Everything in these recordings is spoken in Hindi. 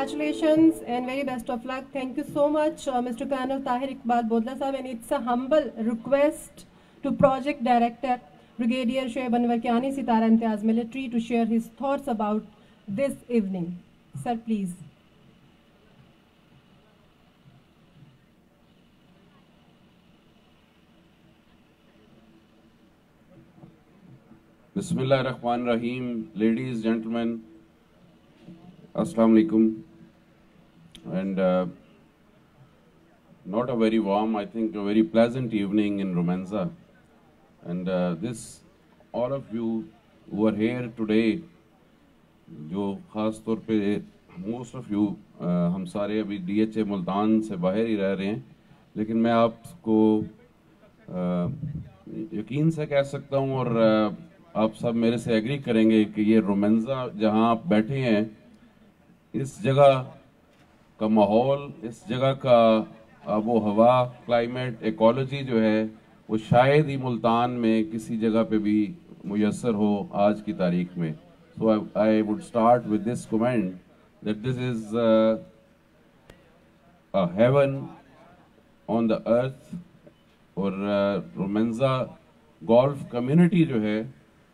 Congratulations and very best of luck. Thank you so much, Mr. Colonel Tahir Iqbal Bodla Sahab, and it's a humble request to Project Director Brigadier Shoaib Anwarkiani, Sitara Imtiaz Military, to share his thoughts about this evening. Sir, please. Bismillahirrahmanirrahim, ladies, gentlemen, Assalamu alaikum, and not a very warm, I think a very pleasant evening in Romanza, and this, all of you who are here today, जो ख़ास तौर पे most of you, हम सारे अभी DHA मुल्तान से बाहर ही रह रहे हैं, लेकिन मैं आपको यकीन से कह सकता हूँ और आप सब मेरे से एग्री करेंगे कि ये रोमेंजा जहाँ आप बैठे हैं, इस जगह का माहौल, इस जगह का आबो हवा, क्लाइमेट, इकोलॉजी जो है वो शायद ही मुल्तान में किसी जगह पे भी मुयस्सर हो आज की तारीख में. So I would start with this comment that this is a heaven on the earth. और रोमेंजा गोल्फ कम्युनिटी जो है,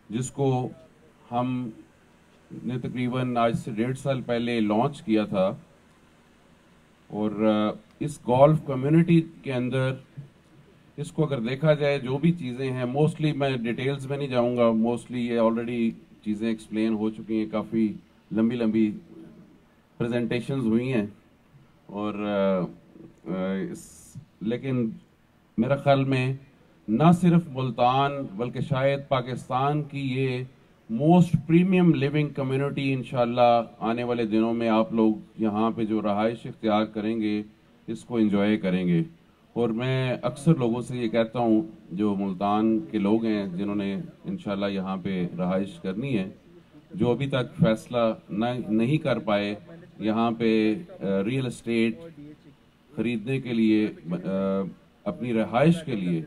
जिसको हम ने तकरीबन आज से 1.5 साल पहले लॉन्च किया था, और इस गोल्फ कम्युनिटी के अंदर इसको अगर देखा जाए जो भी चीज़ें हैं, मोस्टली मैं डिटेल्स में नहीं जाऊंगा, मोस्टली ये ऑलरेडी चीज़ें एक्सप्लेन हो चुकी हैं, काफ़ी लंबी लंबी प्रेजेंटेशंस हुई हैं, और लेकिन मेरा ख्याल में ना सिर्फ मुल्तान बल्कि शायद पाकिस्तान की ये मोस्ट प्रीमियम लिविंग कम्युनिटी इंशाल्लाह आने वाले दिनों में आप लोग यहाँ पे जो रहाइश इख्तियार करेंगे इसको एंजॉय करेंगे. और मैं अक्सर लोगों से ये कहता हूँ जो मुल्तान के लोग हैं जिन्होंने इंशाल्लाह यहाँ पे रहाइश करनी है, जो अभी तक फैसला नहीं कर पाए यहाँ पे रियल एस्टेट ख़रीदने के लिए, अपनी रहाइश के लिए,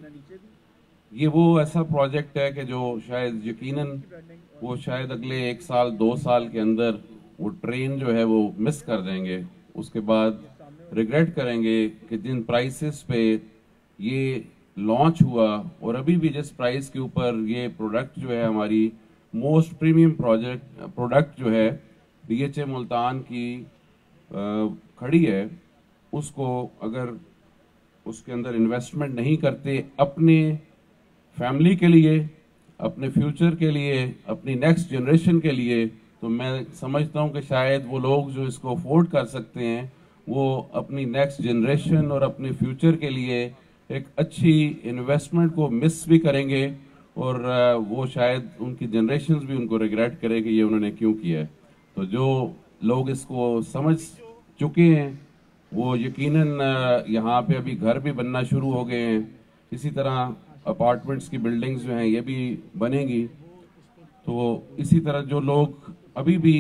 ये वो ऐसा प्रोजेक्ट है कि जो शायद यकीनन वो शायद अगले 1 साल 2 साल के अंदर वो ट्रेन जो है वो मिस कर देंगे. उसके बाद रिग्रेट करेंगे कि जिन प्राइसेस पे ये लॉन्च हुआ और अभी भी जिस प्राइस के ऊपर ये प्रोडक्ट जो है हमारी मोस्ट प्रीमियम प्रोडक्ट जो है DHA मुल्तान की खड़ी है, उसको अगर उसके अंदर इन्वेस्टमेंट नहीं करते अपने फैमिली के लिए, अपने फ्यूचर के लिए, अपनी नेक्स्ट जनरेशन के लिए, तो मैं समझता हूं कि शायद वो लोग जो इसको अफोर्ड कर सकते हैं वो अपनी नेक्स्ट जनरेशन और अपने फ्यूचर के लिए एक अच्छी इन्वेस्टमेंट को मिस भी करेंगे, और वो शायद उनकी जनरेशन भी उनको रिग्रेट करे कि ये उन्होंने क्यों किया है. तो जो लोग इसको समझ चुके हैं वो यकीनन यहाँ पे अभी घर भी बनना शुरू हो गए हैं, इसी तरह अपार्टमेंट्स की बिल्डिंग्स जो हैं ये भी बनेंगी. तो इसी तरह जो लोग अभी भी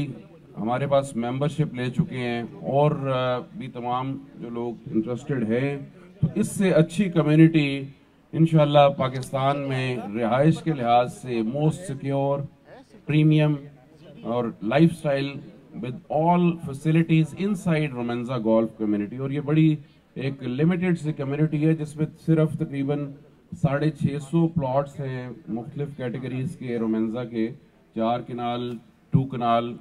हमारे पास मेंबरशिप ले चुके हैं और भी तमाम जो लोग इंटरेस्टेड हैं, तो इससे अच्छी कम्युनिटी इंशाल्लाह पाकिस्तान में रिहाइश के लिहाज से मोस्ट सिक्योर, प्रीमियम और lifestyle with all facilities inside Romanza golf community. और ये बड़ी एक लिमिटेड सी कम्युनिटी है जिसमें सिर्फ तकरीबन 650 प्लॉट्स हैं मुख्तलिफ कैटेगरीज के रोमेंजा के, 4 कनाल, 2 कनाल,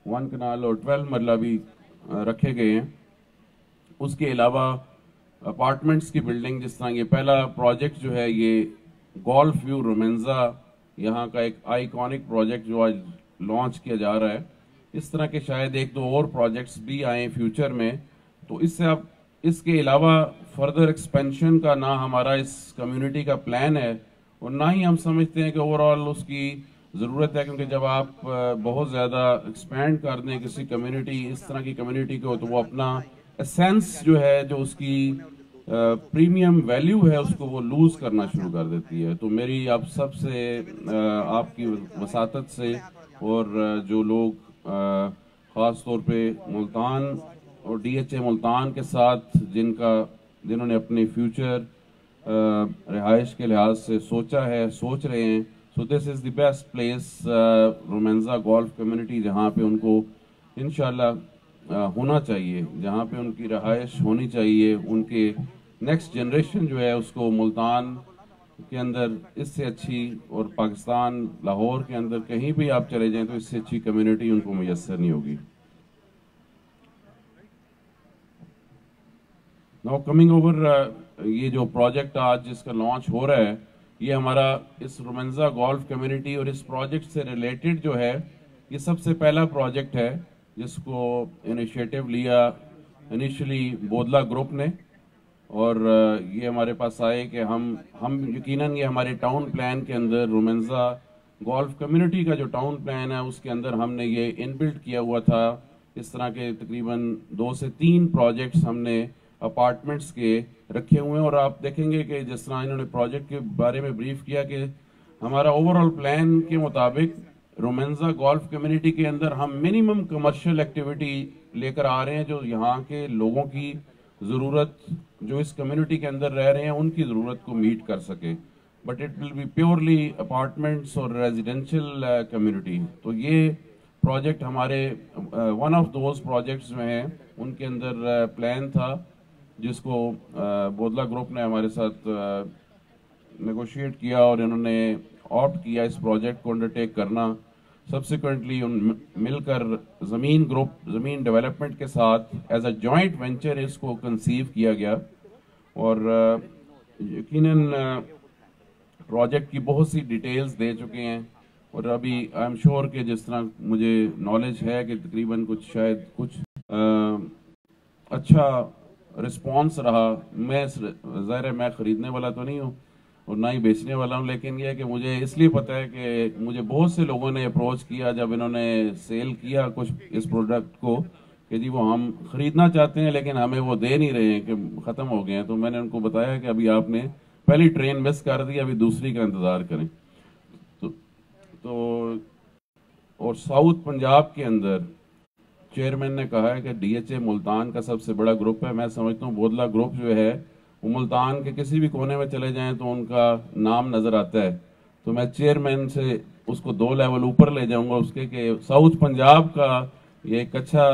1 कनाल और 12 मरला भी रखे गए हैं. उसके अलावा अपार्टमेंट्स की बिल्डिंग, जिस तरह ये पहला प्रोजेक्ट जो है ये गोल्फ व्यू रोमेंजा यहाँ का एक आइकॉनिक प्रोजेक्ट जो आज लॉन्च किया जा रहा है, इस तरह के शायद 1-2 और प्रोजेक्ट्स भी आए फ्यूचर में. तो इससे अब इसके अलावा फर्दर एक्सपेंशन का ना हमारा इस कम्युनिटी का प्लान है और ना ही हम समझते हैं कि ओवरऑल उसकी ज़रूरत है, क्योंकि जब आप बहुत ज़्यादा एक्सपेंड कर दें किसी कम्युनिटी, इस तरह की कम्युनिटी को, तो वो अपना एसेंस जो है, जो उसकी प्रीमियम वैल्यू है, उसको वो लूज़ करना शुरू कर देती है। तो मेरी आप सबसे आपकी वसातत से और जो लोग ख़ास तौर पे मुल्तान और DHA मुल्तान के साथ जिन्होंने अपने फ्यूचर रिहाइश के लिहाज से सोच रहे हैं, so this is the best place Romanza golf community, जहाँ पे उनको इंशाल्लाह होना चाहिए, जहाँ पे उनकी रिहाइश होनी चाहिए। उनके नेक्स्ट जनरेशन जो है उसको मुल्तान के अंदर इससे अच्छी, और पाकिस्तान लाहौर के अंदर कहीं भी आप चले जाएं तो इससे अच्छी कम्युनिटी उनको मुयस्सर नहीं होगी। नाउ कमिंग ओवर, ये जो प्रोजेक्ट आज जिसका लॉन्च हो रहा है, ये हमारा इस रोमेंजा गोल्फ कम्युनिटी और इस प्रोजेक्ट से रिलेटेड जो है, ये सबसे पहला प्रोजेक्ट है जिसको इनिशिएटिव लिया इनिशियली बोदला ग्रुप ने। और ये हमारे पास आए कि हम यकीनन ये हमारे टाउन प्लान के अंदर रोमेंजा गोल्फ कम्युनिटी का जो टाउन प्लान है उसके अंदर हमने ये इनबिल्ट किया हुआ था। इस तरह के तकरीबन 2 से 3 प्रोजेक्ट्स हमने अपार्टमेंट्स के रखे हुए हैं। और आप देखेंगे कि जिस तरह इन्होंने प्रोजेक्ट के बारे में ब्रीफ किया कि हमारा ओवरऑल प्लान के मुताबिक रोमेंजा गोल्फ कम्युनिटी के अंदर हम मिनिमम कमर्शियल एक्टिविटी लेकर आ रहे हैं, जो यहाँ के लोगों की ज़रूरत, जो इस कम्युनिटी के अंदर रह रहे हैं, उनकी ज़रूरत को मीट कर सके। But it will be purely apartments और रेजिडेंशियल कम्युनिटी। तो ये प्रोजेक्ट हमारे वन ऑफ दोज प्रोजेक्ट्स में है, उनके अंदर प्लान था जिसको बोदला ग्रुप ने हमारे साथ नेगोशिएट किया और इन्होंने ऑप्ट किया इस प्रोजेक्ट को अंडरटेक करना। सब्सिक्वेंटली मिलकर ज़मीन डेवलपमेंट के साथ एज अ जॉइंट वेंचर इसको कंसीव किया गया। और यकीनन प्रोजेक्ट की बहुत सी डिटेल्स दे चुके हैं, और अभी आई एम श्योर कि जिस तरह मुझे नॉलेज है कि तकरीबन कुछ अच्छा रिस्पॉन्स रहा। मैं ख़रीदने वाला तो नहीं हूँ और ना ही बेचने वाला हूँ, लेकिन यह है कि मुझे इसलिए पता है कि मुझे बहुत से लोगों ने अप्रोच किया जब इन्होंने सेल किया कुछ इस प्रोडक्ट को, कि जी वो हम ख़रीदना चाहते हैं लेकिन हमें वो दे नहीं रहे हैं, कि ख़त्म हो गए हैं। तो मैंने उनको बताया कि अभी आपने पहली ट्रेन मिस कर दी, अभी दूसरी का इंतज़ार करें। तो और साउथ पंजाब के अंदर चेयरमैन ने कहा है कि DHA मुल्तान का सबसे बड़ा ग्रुप है। मैं समझता हूँ बोदला ग्रुप जो है वो मुल्तान के किसी भी कोने में चले जाएं तो उनका नाम नज़र आता है। तो मैं चेयरमैन से उसको 2 लेवल ऊपर ले जाऊंगा उसके, कि साउथ पंजाब का ये एक अच्छा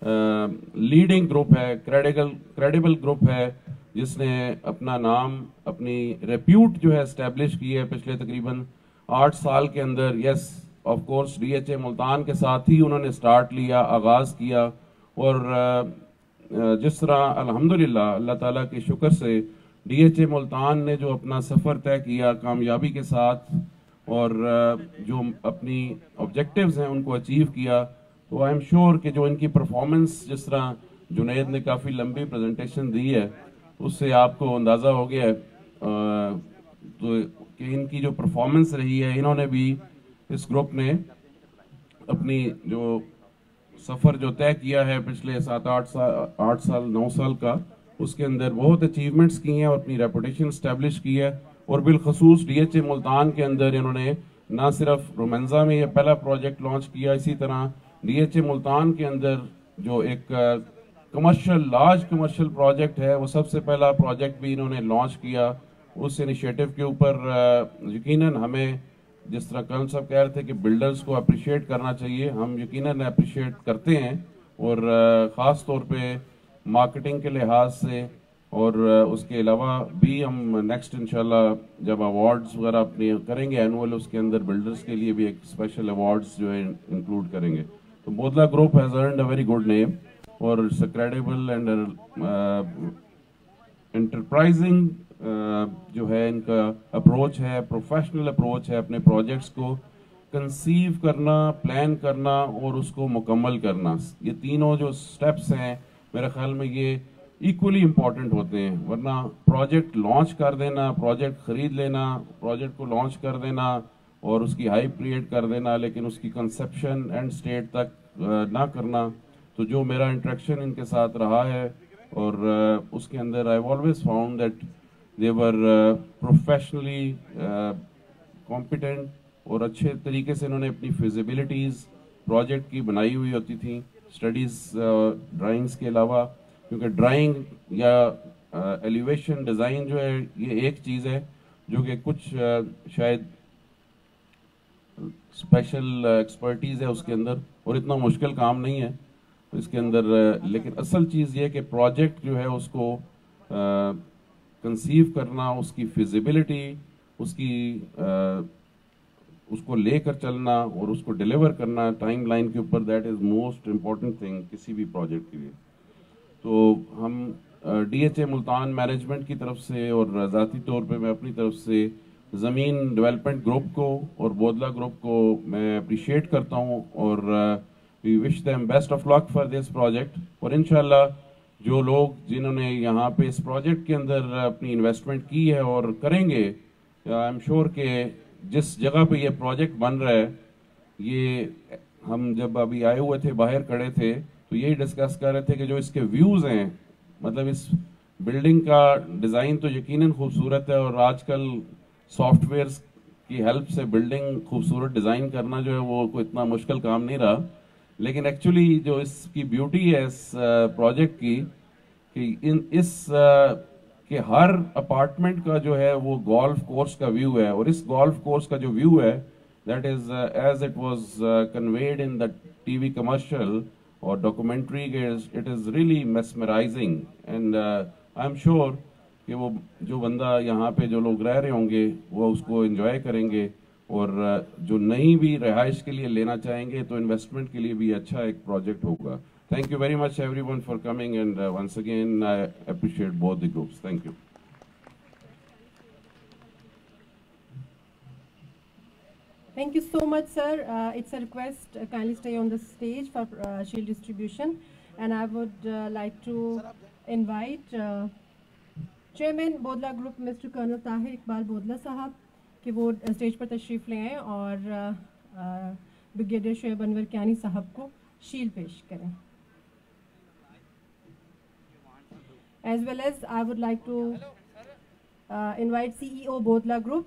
लीडिंग ग्रुप है, क्रेडिबल ग्रुप है, जिसने अपना नाम, अपनी रेप्यूट जो है एस्टेब्लिश की है पिछले तकरीबन 8 साल के अंदर। Yes, of course DHA Multan के साथ ही उन्होंने स्टार्ट लिया, आगाज़ किया। और जिस तरह अल्हम्दुलिल्लाह अल्लाह ताला के शुक्र से DHA मुल्तान ने जो अपना सफ़र तय किया कामयाबी के साथ, और जो अपनी ऑब्जेक्टिव्स हैं उनको अचीव किया, तो आई एम श्योर कि जो इनकी परफॉर्मेंस, जिस तरह जुनैद ने काफ़ी लंबी प्रेजेंटेशन दी है, उससे आपको अंदाज़ा हो गया है तो कि इनकी जो परफॉर्मेंस रही है, इन्होंने भी, इस ग्रुप ने अपनी जो सफ़र जो तय किया है पिछले 8 साल 9 साल का, उसके अंदर बहुत अचीवमेंट्स की हैं और अपनी रेपुटेशन इस्टेब्लिश की है। और बिलखसूस DHA मुल्तान के अंदर इन्होंने ना सिर्फ रोमेंजा में ये पहला प्रोजेक्ट लॉन्च किया, इसी तरह DHA मुल्तान के अंदर जो एक लार्ज कमर्शियल प्रोजेक्ट है, वो सबसे पहला प्रोजेक्ट भी इन्होंने लॉन्च किया। उस इनिशिएटिव के ऊपर यकीनन हमें, जिस तरह कल साहब कह रहे थे कि बिल्डर्स को अप्रिशिएट करना चाहिए, हम यकीनन अप्रिशिएट करते हैं। और ख़ास तौर पे मार्केटिंग के लिहाज से, और उसके अलावा भी हम नेक्स्ट इंशाल्लाह जब अवार्ड्स वगैरह अपने करेंगे एनुअल, उसके अंदर बिल्डर्स के लिए भी एक स्पेशल अवार्ड्स जो है इंक्लूड करेंगे। तो Bodla group has earned a very good name, और it's a credible and enterprising जो है इनका अप्रोच है, प्रोफेशनल अप्रोच है अपने प्रोजेक्ट्स को कंसीव करना, प्लान करना और उसको मुकम्मल करना। ये तीनों जो स्टेप्स हैं मेरे ख्याल में ये इक्वली इम्पॉर्टेंट होते हैं। वरना प्रोजेक्ट लॉन्च कर देना, प्रोजेक्ट खरीद लेना, प्रोजेक्ट को लॉन्च कर देना और उसकी हाइप क्रिएट कर देना, लेकिन उसकी कंसेप्शन एंड स्टेट तक ना करना। तो जो मेरा इंटरेक्शन इनके साथ रहा है, और उसके अंदर I always found that they were professionally competent, और अच्छे तरीके से इन्होंने अपनी फिजिबिलिटीज़ प्रोजेक्ट की बनाई हुई होती थी, स्टडीज़ ड्राइंग्स के अलावा। क्योंकि ड्राइंग या एलिवेशन डिज़ाइन जो है, ये एक चीज़ है जो कि कुछ शायद स्पेशल एक्सपर्टीज़ है उसके अंदर, और इतना मुश्किल काम नहीं है इसके अंदर। लेकिन असल चीज़ ये है कि प्रोजेक्ट जो है उसको कंसीव करना, उसकी फिजिबिलिटी, उसकी उसको लेकर चलना और उसको डिलीवर करना टाइम लाइन के ऊपर, that is most important thing किसी भी प्रोजेक्ट के लिए। तो हम DHA मुल्तान मैनेजमेंट की तरफ से और ज़ाती तौर पे मैं अपनी तरफ से ज़मीन डेवलपमेंट ग्रुप को और बोदला ग्रुप को मैं अप्रिशिएट करता हूँ, और we wish them best of luck for this project. और इंशाल्लाह जो लोग जिन्होंने यहाँ पे इस प्रोजेक्ट के अंदर अपनी इन्वेस्टमेंट की है और करेंगे, आई एम श्योर कि जिस जगह पे ये प्रोजेक्ट बन रहा है, ये हम जब अभी आए हुए थे, बाहर खड़े थे, तो यही डिस्कस कर रहे थे कि जो इसके व्यूज़ हैं, मतलब इस बिल्डिंग का डिज़ाइन तो यकीनन खूबसूरत है, और आजकल सॉफ्टवेयर्स की हेल्प से बिल्डिंग खूबसूरत डिज़ाइन करना जो है वो कोई इतना मुश्किल काम नहीं रहा। लेकिन एक्चुअली जो इसकी ब्यूटी है इस प्रोजेक्ट की, कि कि हर अपार्टमेंट का जो है वो गोल्फ कोर्स का व्यू है, और इस गोल्फ कोर्स का जो व्यू है, that is as it was conveyed in the TV commercial और documentary, it is really mesmerising. And I am sure कि वो जो बंदा यहाँ पे जो लोग रह रहे होंगे वो उसको एंजॉय करेंगे, और जो नई भी रिहाइश के लिए लेना चाहेंगे तो इन्वेस्टमेंट के लिए भी अच्छा एक प्रोजेक्ट होगा। Thank you very much everyone for coming, and once again I appreciate both the groups. Thank you. Thank you so much, sir. It's a request, kindly stay on the stage for shield distribution. And I would like to invite Chairman Bodla Group, Mr. Colonel Tahir Iqbal Bodla Sahab, कि वो स्टेज पर तशरीफ़ ले आएँ और ब्रिगेडियर शोएब अनवर कियानी साहब को शील्ड पेश करें। As well as I would like to invite CEO Bodla Group,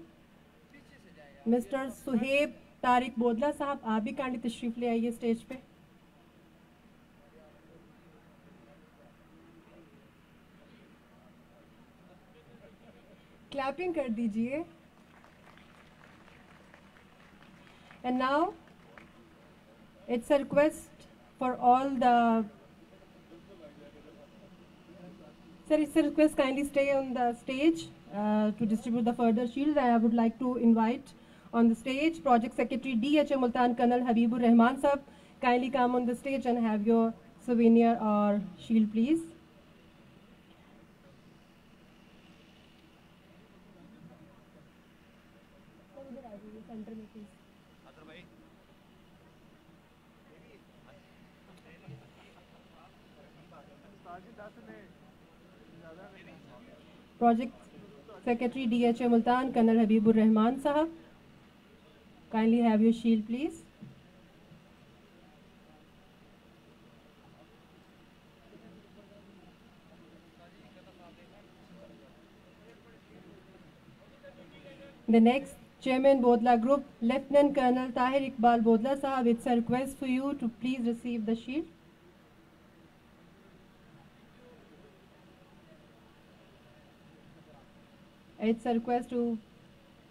Mr. Suhaib Tariq Bodla साहब, आप भी काइंडली तशरीफ ले आइए स्टेज पे। क्लैपिंग कर दीजिए। And now it's a request for all the Sir, it's a request, kindly stay on the stage to distribute the further shields. I would like to invite on the stage Project Secretary DHA Multan Colonel Habibur Rahman sahab. Kindly come on the stage and have your souvenir or shield, please. Project Secretary DHA Multan Colonel Habibur Rahman sahab, kindly have your shield, please. The next, Chairman Bodla Group, Lieutenant Colonel Tahir Iqbal Bodla sahab, it's a request for you to please receive the shield. It's a request to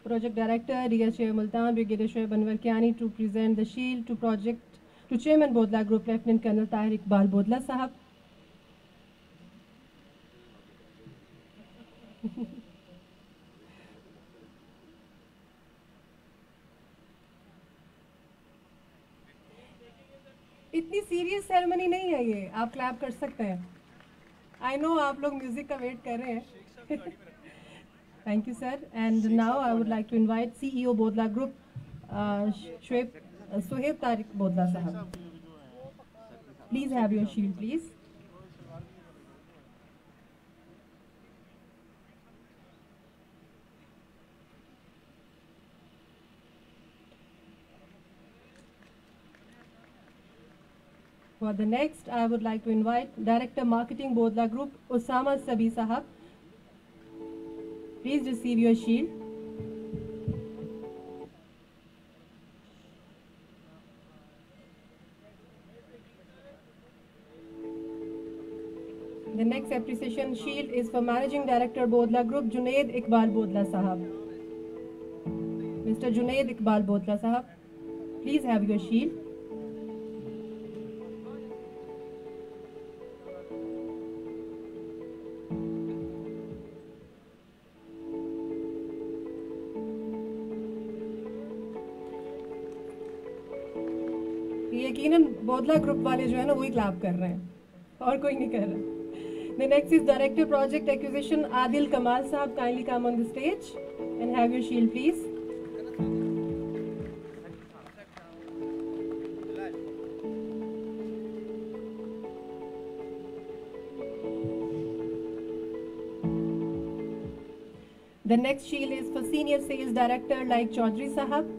Project Director DHA Multan Brigadier Shoaib Anwar Kiani to present the shield to Chairman Bodla Group, Lieutenant Colonel Tahir Iqbal Bodla sahab. इतनी सीरियस सेरेमनी नहीं है ये, आप क्लैप कर सकते हैं। आई नो आप लोग म्यूजिक का वेट कर रहे हैं। Thank you, sir. And now I would like to invite CEO Bodla Group, Suhaib Tariq Bodla sahab. Please have your shield, please. For the next, I would like to invite Director Marketing Bodla Group, Osama Sabi Sahab. Please receive your shield. The next appreciation shield is for Managing Director Bodla Group, Junaid Iqbal Bodla Sahab. Mr. Junaid Iqbal Bodla Sahab, please have your shield. यकीनन बोदला ग्रुप वाले जो है ना वही क्लैप कर रहे हैं और कोई नहीं कर रहा. The next is Director Project Acquisition Adil Kamal Sahab. Kindly come on the stage and have your shield, please. The next shield is for Senior Sales Director Laik Chaudhary Sahab.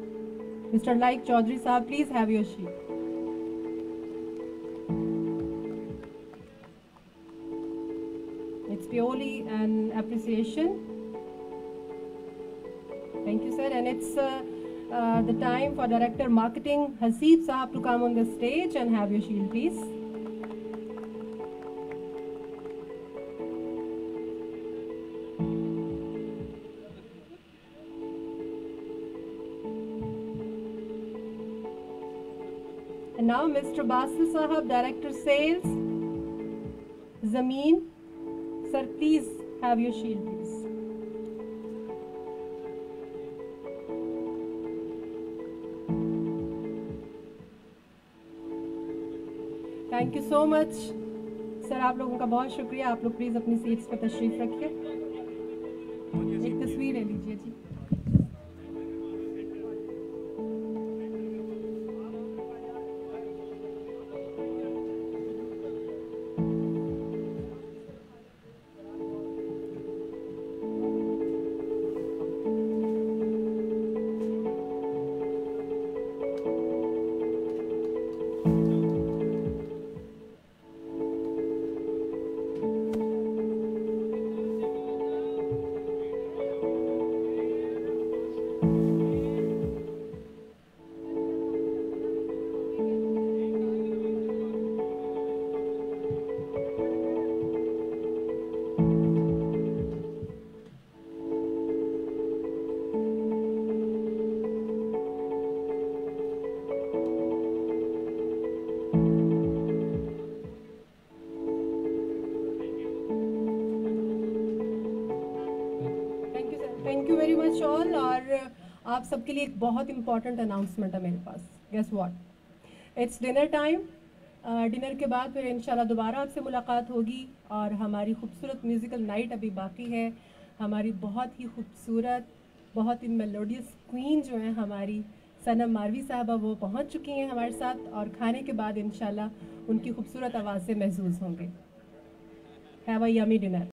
Mr. Laik Chaudhary Sahab, please have your shield. It's purely an appreciation. Thank you, sir. And it's the time for Director Marketing Haseeb Sahab to come on the stage and have your shield, please. And now Mr. Basil Sahab, Director Sales, Zameen. Sir, please have your shield, please. Thank you so much. Sir आप लोगों का बहुत शुक्रिया. आप लोग प्लीज़ अपनी सीट्स पर तशरीफ़ रखिए. एक तस्वीर ले लीजिए जी. Thank you very much all. और आप सबके लिए एक बहुत इंपॉर्टेंट अनाउंसमेंट है मेरे पास. Guess what, it's dinner time. Dinner के बाद फिर इंशाल्लाह दोबारा आपसे मुलाकात होगी और हमारी खूबसूरत म्यूज़िकल नाइट अभी बाकी है. हमारी बहुत ही खूबसूरत, बहुत ही मेलोडियस क्वीन जो है हमारी सनम मारवी साहबा, वो पहुंच चुकी हैं हमारे साथ और खाने के बाद इंशाल्लाह उनकी खूबसूरत आवाज़ से महसूस होंगे. Have a yummy dinner.